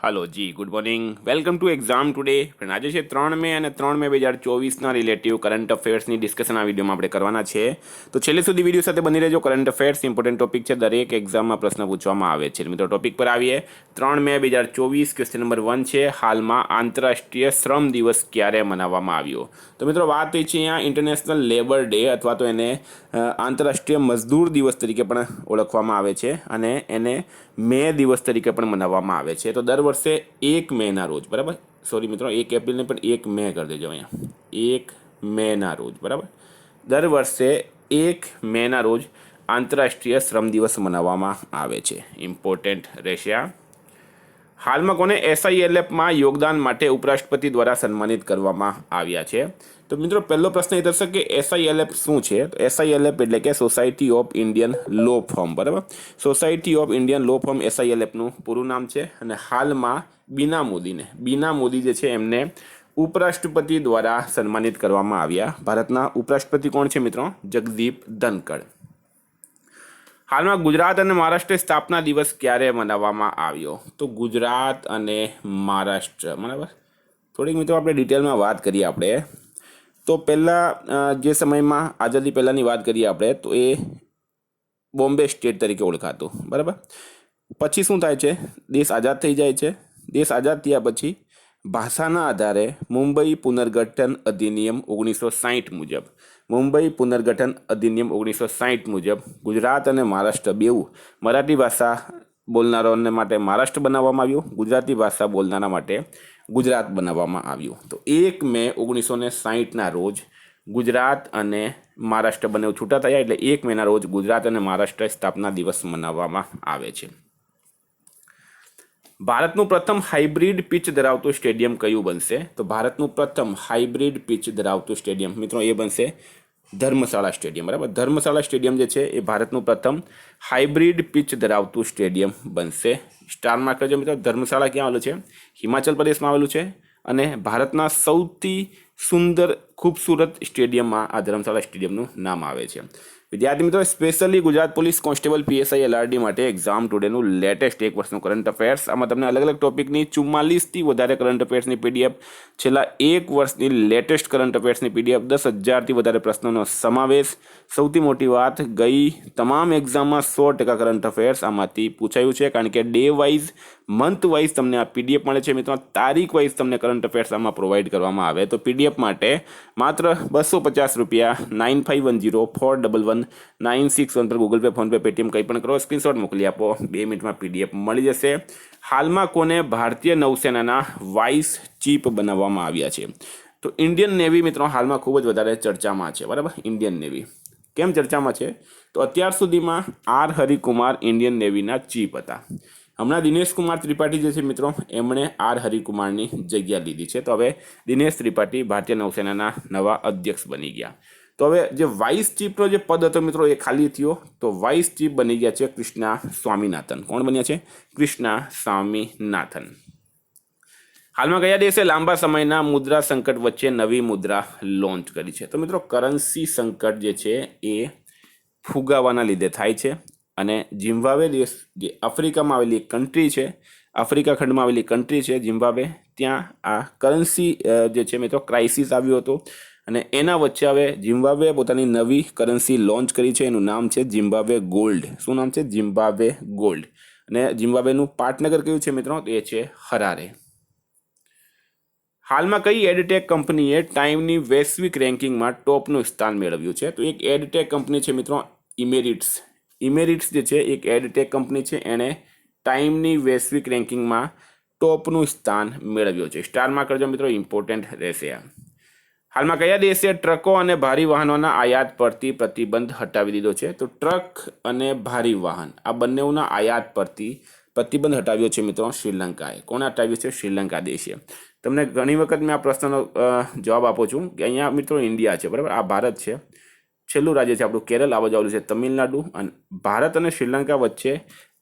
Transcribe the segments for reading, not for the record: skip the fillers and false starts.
Hello जी, good morning, welcome to exam today. Friend, आज है 3 મે અને 3 મે 2024 રિલેટિવ કરંટ અફેર્સની ડિસ્કશન આ વિડીયોમાં આપણે કરવાના છે। તો છેલ્લે સુધી વિડીયો સાથે બની રહેજો। કરંટ અફેર્સ ઇમ્પોર્ટન્ટ ટોપિક છે, દરેક એક્ઝામમાં પ્રશ્ન પૂછવામાં આવે છે। મિત્રો ટોપિક પર આવીએ। 3 મે 2024 ક્વેશ્ચન નંબર 1 છે, હાલમાં આંતરરાષ્ટ્રીય શ્રમ દિવસ ક્યારે મનાવવામાં આવ્યો? તો મિત્રો વાત થઈ છે અહીંયા ઇન્ટરનેશનલ લેબર ડે અથવા તો એને આંતરરાષ્ટ્રીય મજદૂર દિવસ તરીકે પણ ઓળખવામાં આવે છે અને એને મે દિવસ તરીકે પણ મનાવવામાં આવે છે। તો દર વર્ષે 1 મેના રોજ, બરાબર, સોરી મિત્રો 1 એપ્રિલને પણ 1 મે કરી દેજો અહીંયા, 1 મેના રોજ, બરાબર, દર વર્ષે 1 મેના રોજ આંતરરાષ્ટ્રીય શ્રમ દિવસ મનાવવામાં આવે છે। ઇમ્પોર્ટન્ટ રહેશે આ। હાલમાં કોને SILFમાં યોગદાન માટે ઉપરાષ્ટ્રપતિ દ્વારા સન્માનિત કરવામાં આવ્યા છે? તો મિત્રો પહેલો પ્રશ્ન એ થશે કે SILF શું છે? તો SILF એટલે કે society of Indian law firm, બરાબર, society of Indian law firm SILFનું પૂરું નામ છે। અને હાલમાં બીના મોદી જે છે એમને ઉપરાષ્ટ્રપતિ દ્વારા સન્માનિત કરવામાં આવ્યા। ભારતના ઉપરાષ્ટ્રપતિ કોણ છે મિત્રો? જગદીપ ધનકડ। હાલમાં ગુજરાત અને મહારાષ્ટ્ર સ્થાપના દિવસ ક્યારે મનાવવામાં આવ્યો? તો ગુજરાત અને મહારાષ્ટ્ર, બરાબર, થોડીક મિત્રો આપણે ડિટેલમાં વાત કરીએ આપણે। તો પહેલાં જે સમયમાં આઝાદી પહેલાંની વાત કરીએ આપણે તો એ બોમ્બે સ્ટેટ તરીકે ઓળખાતું, બરાબર। પછી શું થાય છે? દેશ આઝાદ થઈ જાય છે। દેશ આઝાદ થયા પછી ભાષાના આધારે મુંબઈ પુનર્ગઠન અધિનિયમ 1960 મુજબ ગુજરાત અને મહારાષ્ટ્ર બેઉ મરાઠી ભાષા બોલનારાઓને માટે મહારાષ્ટ્ર બનાવવામાં આવ્યું, ગુજરાતી ભાષા બોલનારા માટે ગુજરાત બનાવવામાં આવ્યું। તો 1 મે 1960ના રોજ ગુજરાત અને મહારાષ્ટ્ર બંને છૂટા થયા, એટલે 1 મેના રોજ ગુજરાત અને મહારાષ્ટ્ર સ્થાપના દિવસ મનાવવામાં આવે છે। ભારતનું પ્રથમ હાઇબ્રિડ પિચ ધરાવતું સ્ટેડિયમ કયું બનશે? તો ભારતનું પ્રથમ હાઇબ્રિડ પિચ ધરાવતું સ્ટેડિયમ મિત્રો એ બનશે ધર્મશાળા સ્ટેડિયમ, બરાબર। ધર્મશાળા સ્ટેડિયમ જે છે એ ભારતનું પ્રથમ હાઇબ્રિડ પિચ ધરાવતું સ્ટેડિયમ બનશે। સ્ટાર માર્ક કરજો મિત્રો। ધર્મશાળા ક્યાં આવેલું છે? હિમાચલ પ્રદેશમાં આવેલું છે અને ભારતના સૌથી સુંદર ખૂબસૂરત સ્ટેડિયમમાં આ ધર્મશાળા સ્ટેડિયમનું નામ આવે છે। વિદ્યાર્થી મિત્રો, specially Gujarat police constable PSI LRD માટે એક્ઝામ ટુડેનું લેટેસ્ટ 1 વર્ષનું કરંટ અફેર્સ, આમાં તમને અલગ અલગ ટોપિકની 44થી વધારે કરંટ અફેર્સની PDF, છેલ્લા 1 વર્ષની લેટેસ્ટ કરંટ અફેર્સની PDF, 10,000થી વધારે પ્રશ્નોનો સમાવેશ। સૌથી મોટી વાત, ગઈ તમામ એક્ઝામમાં 100% કરંટ અફેર્સ આમાંથી પૂછાયું છે, કારણ કે ડે વાઇઝ, મંથ વાઇઝ તમને આ PDF મળે છે મિત્રો, તારીખ વાઇઝ તમને કરંટ અફેર્સ આમાં પ્રોવાઈડ કરવામાં આવે। તો PDF માટે માત્ર 250 રૂપિયા 9510411961 પર ગૂગલ પે, ફોનપે, પેટીએમ કંઈ પણ કરો, સ્ક્રીનશોટ મોકલી આપો, 2 મિનિટમાં PDF મળી જશે। હાલમાં કોને ભારતીય નૌસેનાના વાઇસ ચીફ બનાવવામાં આવ્યા છે? તો ઇન્ડિયન નેવી મિત્રો હાલમાં ખૂબ જ વધારે ચર્ચામાં છે, બરાબર। ઇન્ડિયન નેવી કેમ ચર્ચામાં છે? તો અત્યાર સુધીમાં R હરિકુમાર ઇન્ડિયન નેવીના ચીફ હતા। હમણાં દિનેશ કુમાર ત્રિપાઠી જે છે મિત્રો એમણે R હરિકુમારની જગ્યા લીધી છે। તો હવે દિનેશ ત્રિપાઠી ભારતીય નૌસેનાના નવા અધ્યક્ષ બની ગયા। તો હવે જે વાઇસ ચીફનો જે પદ હતો મિત્રો એ ખાલી થયો, તો વાઇસ ચીફ બની ગયા છે કૃષ્ણા સ્વામીનાથન। કોણ બન્યા છે? કૃષ્ણા સ્વામીનાથન। હાલમાં કયા દેશે લાંબા સમયના મુદ્રા સંકટ વચ્ચે નવી મુદ્રા લોન્ચ કરી છે? તો મિત્રો કરન્સી સંકટ જે છે એ ફુગાવાના લીધે થાય છે અને ઝિમ્બાબ્વે દેશ જે આફ્રિકામાં આવેલી એક કન્ટ્રી છે, આફ્રિકા ખંડમાં આવેલી કન્ટ્રી છે ઝિમ્બાબ્વે, ત્યાં આ કરન્સી જે છે મિત્રો ક્રાઇસિસ આવ્યો હતો અને એના વચ્ચે હવે ઝિમ્બાબ્વે પોતાની નવી કરન્સી લોન્ચ કરી છે, એનું નામ છે ઝિમ્બાબ્વે ગોલ્ડ। શું નામ છે? Zimbabwe gold. અને ઝિમ્બાબ્વેનું પાટનગર કયું છે મિત્રો? તો એ છે હરારે। હાલમાં કઈ એડટેક કંપનીએ ટાઈમની વૈશ્વિક રેન્કિંગમાં ટોપનું સ્થાન મેળવ્યું છે? તો એક એડટેક કંપની છે મિત્રો ઇમેરિટ્સ જે છે એક એડટેક કંપની છે, એણે ટાઈમની વૈશ્વિક રેન્કિંગમાં ટોપનું સ્થાન મેળવ્યું છે। સ્ટારમાં કરજો મિત્રો, ઇમ્પોર્ટન્ટ રહેશે આ। હાલમાં કયા દેશે ટ્રકો અને ભારી વાહનોના આયાત પરથી પ્રતિબંધ હટાવી દીધો છે? તો ટ્રક અને ભારી વાહન આ બંનેના આયાત પરથી પ્રતિબંધ હટાવ્યો છે મિત્રો શ્રીલંકાએ। કોણે હટાવ્યો છે? શ્રીલંકા દેશે। તમને ઘણી વખત મેં આ પ્રશ્નનો જવાબ આપું છું કે અહીંયા મિત્રો ઇન્ડિયા છે, બરાબર, આ ભારત છે, છેલ્લું રાજ્ય છે આપણું કેરળ, આ બાજુ આવેલું છે તમિલનાડુ, અને ભારત અને શ્રીલંકા વચ્ચે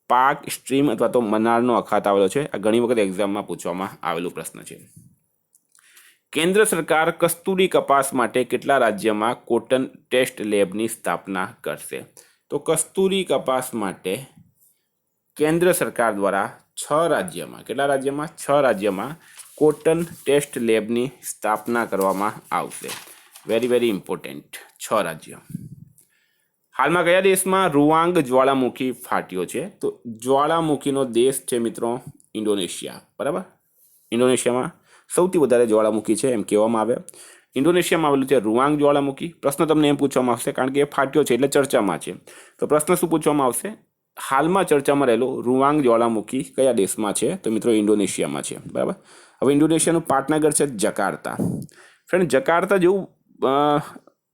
પાક સ્ટ્રીમ અથવા તો મનારનો અખાત આવેલો છે। આ ઘણી વખત એક્ઝામમાં પૂછવામાં આવેલું પ્રશ્ન છે। કેન્દ્ર સરકાર કસ્તુરી કપાસ માટે કેટલા રાજ્યમાં કોટન ટેસ્ટ લેબની સ્થાપના કરશે? તો કસ્તુરી કપાસ માટે કેન્દ્ર સરકાર દ્વારા રાજ્યમાં, કેટલા રાજ્યમાં? 6 રાજ્યમાં કોટન ટેસ્ટ લેબની સ્થાપના કરવામાં આવશે. Very very important. 6 રાજ્ય. હાલમાં કયા દેશમાં રૂવાંગ જ્વાળામુખી ફાટ્યો છે? તો જ્વાળામુખીનો દેશ છે મિત્રો ઇન્ડોનેશિયા. બરાબર, ઇન્ડોનેશિયામાં સૌથી વધારે જ્વાળામુખી છે એમ કહેવામાં આવે. ઇન્ડોનેશિયામાં આવેલું છે રૂવાંગ જ્વાળામુખી. પ્રશ્ન તમને એમ પૂછવામાં આવશે, કારણ કે એ ફાટ્યો છે એટલે ચર્ચામાં છે, તો પ્રશ્ન શું પૂછવામાં આવશે? હાલમાં ચર્ચામાં રહેલો રૂવાંગ જ્વાળામુખી કયા દેશમાં છે? તો મિત્રો ઇન્ડોનેશિયામાં છે. બરાબર. હવે ઇન્ડોનેશિયાનું પાટનગર છે જકાર્તા. ફ્રેન્ડ, જકાર્તા જેવું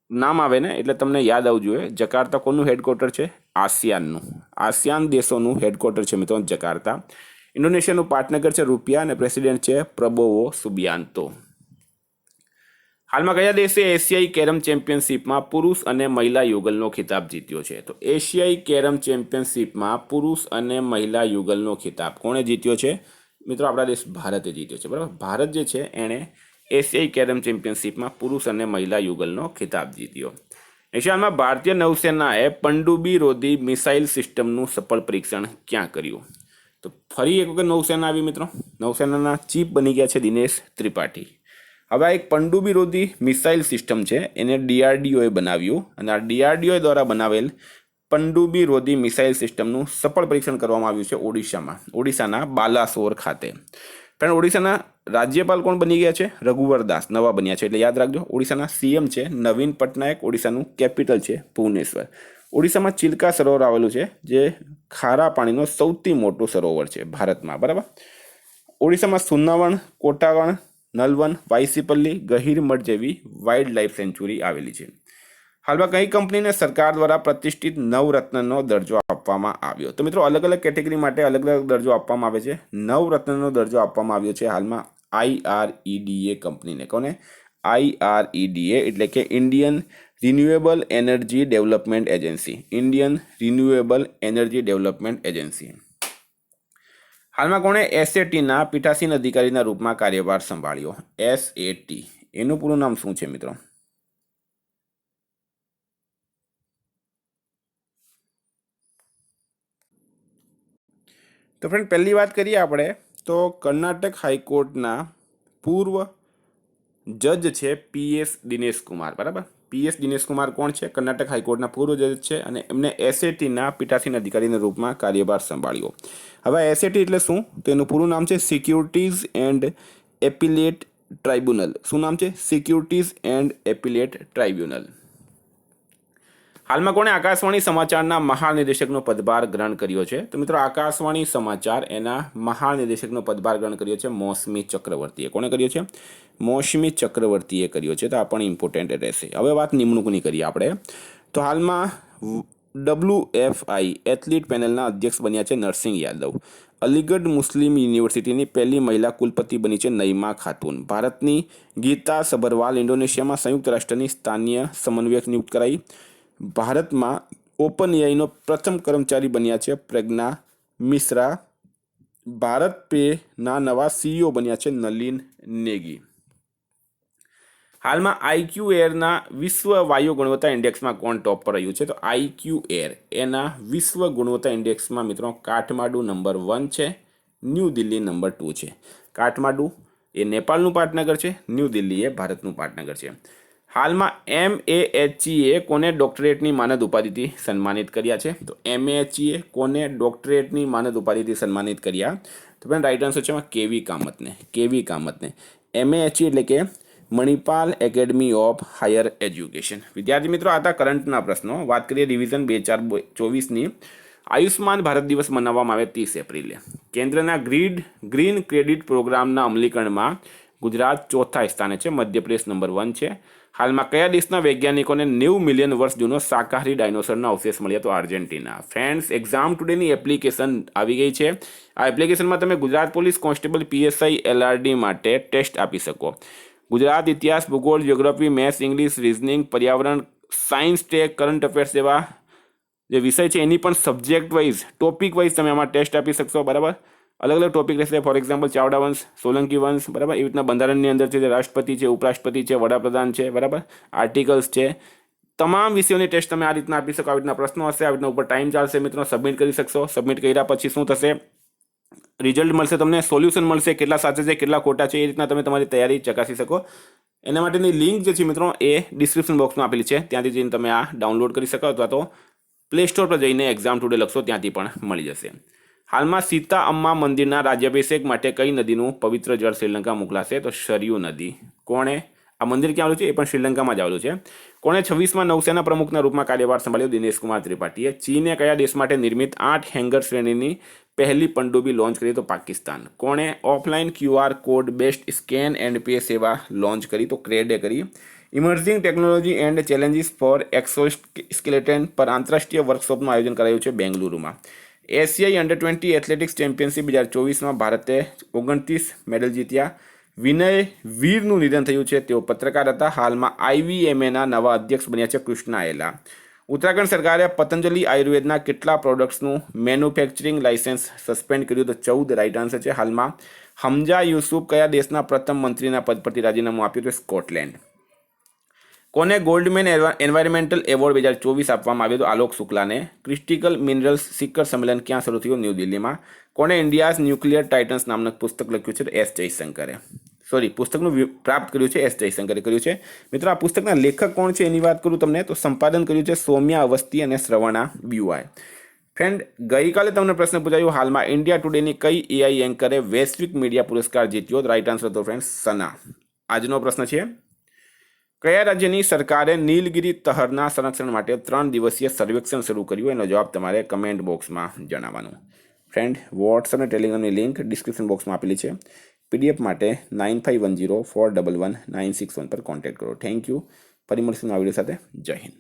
નામ આવે ને એટલે તમને યાદ આવવું જોઈએ, જકાર્તા કોનું હેડક્વાર્ટર છે? આસિયાનનું. આસિયાન દેશોનું હેડક્વાર્ટર છે મિત્રો જકાર્તા. ઇન્ડોનેશિયાનું પાટનગર છે રૂપિયા અને પ્રેસિડેન્ટ છે પ્રબોવો સુબિયાન્તો. હાલમાં કયા દેશે એશિયાઈ કેરમ ચેમ્પિયનશિપમાં પુરુષ અને મહિલા યુગલનો ખિતાબ જીત્યો છે? તો એશિયાઈ કેરમ ચેમ્પિયનશિપમાં પુરુષ અને મહિલા યુગલનો ખિતાબ કોણે જીત્યો છે? મિત્રો આપણા દેશ ભારતે જીત્યો છે. બરાબર, ભારત જે છે એણે એશિયાઈ કેરમ ચેમ્પિયનશિપમાં પુરુષ અને મહિલા યુગલનો ખિતાબ જીત્યો. એશિયામાં ભારતીય નૌસેનાએ પનડુબ્બી રોધી મિસાઇલ સિસ્ટમનું સફળ પરીક્ષણ ક્યાં કર્યું? તો ફરી એક વખત નૌસેના આવી મિત્રો. નૌસેનાના ચીફ બની ગયા છે દિનેશ ત્રિપાઠી. હવે આ એક પનડુબ્બી રોધી મિસાઇલ સિસ્ટમ છે, એને DRDOએ બનાવ્યું અને આ DRDO દ્વારા બનાવેલ પનડુબ્બી રોધી મિસાઇલ સિસ્ટમનું સફળ પરીક્ષણ કરવામાં આવ્યું છે ઓડિશામાં, ઓડિશાના બાલાસોર ખાતે. પણ ઓડિશાના રાજ્યપાલ કોણ બની ગયા છે? રઘુવર દાસ નવા બન્યા છે, એટલે યાદ રાખજો. ઓડિશાના CM છે નવીન પટનાયક. ઓડિશાનું કેપિટલ છે ભુવનેશ્વર. ઓડિશામાં ચિલ્કા સરોવર આવેલું છે, જે ખારા પાણીનો સૌથી મોટું સરોવર છે ભારતમાં. બરાબર. ઓડિશામાં સુન્નાવણ, કોટાવણ, નલવન, વાયસીપલ્લી, ગહીરમઠ જેવી વાઇલ્ડ લાઇફ સેન્ચુરી આવેલી છે. હાલમાં કઈ કંપનીને સરકાર દ્વારા પ્રતિષ્ઠિત નવરત્નનો દરજ્જો આપવામાં આવ્યો? તો મિત્રો અલગ અલગ કેટેગરી માટે અલગ અલગ દરજ્જો આપવામાં આવે છે. નવરત્નનો દરજ્જો આપવામાં આવ્યો છે હાલમાં IREDA કંપનીને. કોને? IREDA એટલે કે Indian renewable energy development agency. Indian renewable energy development agency. હાલમાં કોણે SATના પીઠાસીન અધિકારીના રૂપમાં કાર્યભાર સંભાળ્યો? SAT એનું પૂરું નામ શું છે મિત્રો? તો ફ્રેન્ડ, પહેલી વાત કરીએ આપણે તો કર્ણાટક હાઈકોર્ટના પૂર્વ જજ છે PS દિનેશ કુમાર. બરાબર. PS દિનેશ કુમાર કોણ છે? કર્ણાટક હાઈકોર્ટના પૂર્વ જજ છે અને એમને SATના પીઠાસીન અધિકારીના રૂપમાં કાર્યભાર સંભાળ્યો. હવે SAT એટલે શું? તો એનું પૂરું નામ છે સિક્યુરિટીઝ એન્ડ એપિલેટ ટ્રાઇબ્યુનલ. શું નામ છે? Securities and appellate tribunal. હાલમાં કોણે આકાશવાણી સમાચારના મહાનિદેશકનો પદભાર ગ્રહણ કર્યો છે? તો મિત્રો આકાશવાણી સમાચાર એના મહાનિદેશકનો પદભાર ગ્રહણ કર્યો છે મૌસમી ચક્રવર્તીએ. કોણે કર્યો છે? મૌસમી ચક્રવર્તીએ કર્યો છે. તો આ પણ ઇમ્પોર્ટન્ટ રહેશે. હવે વાત નિમણૂકની કરીએ આપણે. તો હાલમાં WFI એથ્લીટ પેનલના અધ્યક્ષ બન્યા છે નરસિંહ યાદવ. અલીગઢ મુસ્લિમ યુનિવર્સિટીની પહેલી મહિલા કુલપતિ બની છે નઈમા ખાતુન. ભારતની ગીતા સબરવાલ ઇન્ડોનેશિયામાં સંયુક્ત રાષ્ટ્રની સ્થાનીય સમન્વયક નિયુક્ત કરાઈ. ભારતમાં OpenAIનો પ્રથમ કર્મચારી બન્યા છે પ્રજ્ઞા મિશ્રા. ભારત પેના નવા CEO બન્યા છે નલિન નેગી. હાલમાં IQ એરના વિશ્વ વાયુ ગુણવત્તા ઇન્ડેક્સમાં કોણ ટોપ પર રહ્યું છે? તો IQ એર એના વિશ્વ ગુણવત્તા ઇન્ડેક્સમાં મિત્રો કાઠમાડું નંબર 1 છે, ન્યૂ દિલ્હી નંબર 2 છે. કાઠમાડું એ નેપાળનું પાટનગર છે, ન્યૂ દિલ્હી એ ભારતનું પાટનગર છે. હાલમાં MAHE કોને ડોક્ટરેટની માનદ ઉપાધિથી સન્માનિત કર્યા છે? તો MAHE કોને ડોક્ટરેટની માનદ ઉપાધિથી સન્માનિત કર્યા? તો પણ રાઈટ આન્સર છે એમાં KV કામતને. KV કામતને. MAHE એટલે કે Manipal academy of higher education. વિદ્યાર્થી મિત્રો, આ હતા કરંટના પ્રશ્નો. વાત કરીએ રિવિઝન 2024ની. આયુષ્માન ભારત દિવસ મનાવવામાં આવે 30 એપ્રિલે. કેન્દ્રના ગ્રીન ક્રેડિટ પ્રોગ્રામના અમલીકરણમાં ગુજરાત ચોથા સ્થાને છે, મધ્યપ્રદેશ નંબર 1 છે. હાલમાં કયા દેશના વૈજ્ઞાનિકોને 90 મિલિયન વર્ષ જૂનો શાકાહારી ડાયનોસરના અવશેષ મળ્યા? તો આર્જેન્ટિના. ફ્રેન્ડ્સ, એક્ઝામ ટુડેની એપ્લિકેશન આવી ગઈ છે. આ એપ્લિકેશનમાં તમે Gujarat police constable PSI LRD માટે ટેસ્ટ આપી શકો. ગુજરાત ઇતિહાસ, ભૂગોળ, જ્યોગ્રાફી, મેથ્સ, ઇંગ્લિશ, રિઝનિંગ, પર્યાવરણ, સાયન્સ, ટેક, કરંટ અફેર્સ જેવા જે વિષય છે એની પણ સબ્જેક્ટ વાઇઝ, ટોપિક વાઇઝ તમે આમાં ટેસ્ટ આપી શકશો. બરાબર. અલગ અલગ ટોપિક રહેશે. ફોર એક્ઝામ્પલ ચાવડા વંશ, સોલંકી વંશ. બરાબર. એવી રીતના બંધારણની અંદર છે, રાષ્ટ્રપતિ છે, ઉપરાષ્ટ્રપતિ છે, વડાપ્રધાન છે. બરાબર. આર્ટિકલ્સ છે. તમામ વિષયોની ટેસ્ટ તમે આ રીતના આપી શકો. આવી રીતના પ્રશ્નો હશે, આવી રીતના ઉપર ટાઈમ ચાલશે મિત્રો. સબમિટ કરી શકશો. સબમિટ કર્યા પછી શું થશે? રિઝલ્ટ મળશે, તમને સોલ્યુશન મળશે, કેટલા સાચા છે કેટલા ખોટા છે, એ રીતના તમે તમારી તૈયારી ચકાસી શકો. એના માટેની લિંક જે છે મિત્રો એ ડિસ્ક્રિપ્શન બોક્સમાં આપેલી છે, ત્યાંથી જઈને તમે આ ડાઉનલોડ કરી શકો અથવા તો પ્લે સ્ટોર પર જઈને એક્ઝામ ટુડે લખશો ત્યાંથી પણ મળી જશે. હાલમાં સીતા અમ્મા મંદિરના રાજ્યાભિષેક માટે કઈ નદીનું પવિત્ર જળ શ્રીલંકા મોકલાશે? તો સરયુ નદી. કોણે આ મંદિર ક્યાં આવેલું છે? એ પણ શ્રીલંકામાં જ આવેલું છે. કોણે 26માં નૌસેના પ્રમુખના રૂપમાં કાર્યભાર સંભાળ્યો? દિનેશ કુમાર ત્રિપાઠીએ. ચીને કયા દેશ માટે નિર્મિત 8 હેંગર શ્રેણીની પહેલી પનડુબ્બી લોન્ચ કરી? તો પાકિસ્તાન. કોણે offline QR code based scan and pay સેવા લોન્ચ કરી? તો ક્રેડે કરી. Emerging technology and challenges for exoskeleton પર આંતરરાષ્ટ્રીય વર્કશોપનું આયોજન કરાયું છે બેંગલુરુમાં. એશિયાઈ અંડર-20 એથ્લેટિક્સ ચેમ્પિયનશિપ 2024માં ભારતે 29 મેડલ જીત્યા. વિનય વીરનું નિધન થયું છે, તેઓ પત્રકાર હતા. હાલમાં IVMAના નવા અધ્યક્ષ બન્યા છે કૃષ્ણા એલા. ઉત્તરાખંડ સરકારે પતંજલિ આયુર્વેદના કેટલા પ્રોડક્ટ્સનું મેન્યુફેક્ચરિંગ લાઇસન્સ સસ્પેન્ડ કર્યું? તો 14 રાઇટ આન્સર છે. હાલમાં હમજા યુસુફ કયા દેશના પ્રથમ મંત્રીના પદ પરથી રાજીનામું આપ્યું? તો સ્કોટલેન્ડ. કોને ગોલ્ડમેન એન્વાયરમેન્ટલ એવોર્ડ 2024 આપવામાં આવ્યો? તો આલોક શુક્લાને. ક્રિસ્ટિકલ મિનરલ્સ શિખર સંમેલન ક્યાં શરૂ થયું? ન્યૂ દિલ્હીમાં. કોને ઇન્ડિયાઝ ન્યુક્લિયર ટાઇટન્સ નામનું પુસ્તક લખ્યું છે? તો S જયશંકરે. પુસ્તકનું પ્રાપ્ત કર્યું છે S જયશંકરે કર્યું છે. મિત્રો, આ પુસ્તકના લેખક કોણ છે એની વાત કરું તમને તો સંપાદન કર્યું છે સૌમ્યા અવસ્થી અને શ્રવણા BY. ફ્રેન્ડ, ગઈકાલે તમને પ્રશ્ન પૂછાયો, હાલમાં ઇન્ડિયા ટુડેની કઈ AI એન્કરે વૈશ્વિક મીડિયા પુરસ્કાર જીત્યો? રાઇટ આન્સર તો ફ્રેન્ડ સના. આજનો પ્રશ્ન છે, કયા રાજ્યની સરકારે નીલગિરી તહરના સંરક્ષણ માટે 3 દિવસીય સર્વેક્ષણ શરૂ કર્યું? એનો જવાબ તમારે કમેન્ટ બોક્સમાં જણાવવાનું. ફ્રેન્ડ, વોટ્સઅપ અને ટેલિગ્રામની લિંક ડિસ્ક્રિપ્શન બોક્સમાં આપેલી છે. PDF માટે 9510411961 પર કોન્ટેક્ટ કરો. Thank you. ફરી મળીશું આ વિડીયો સાથે. જય હિન્દ.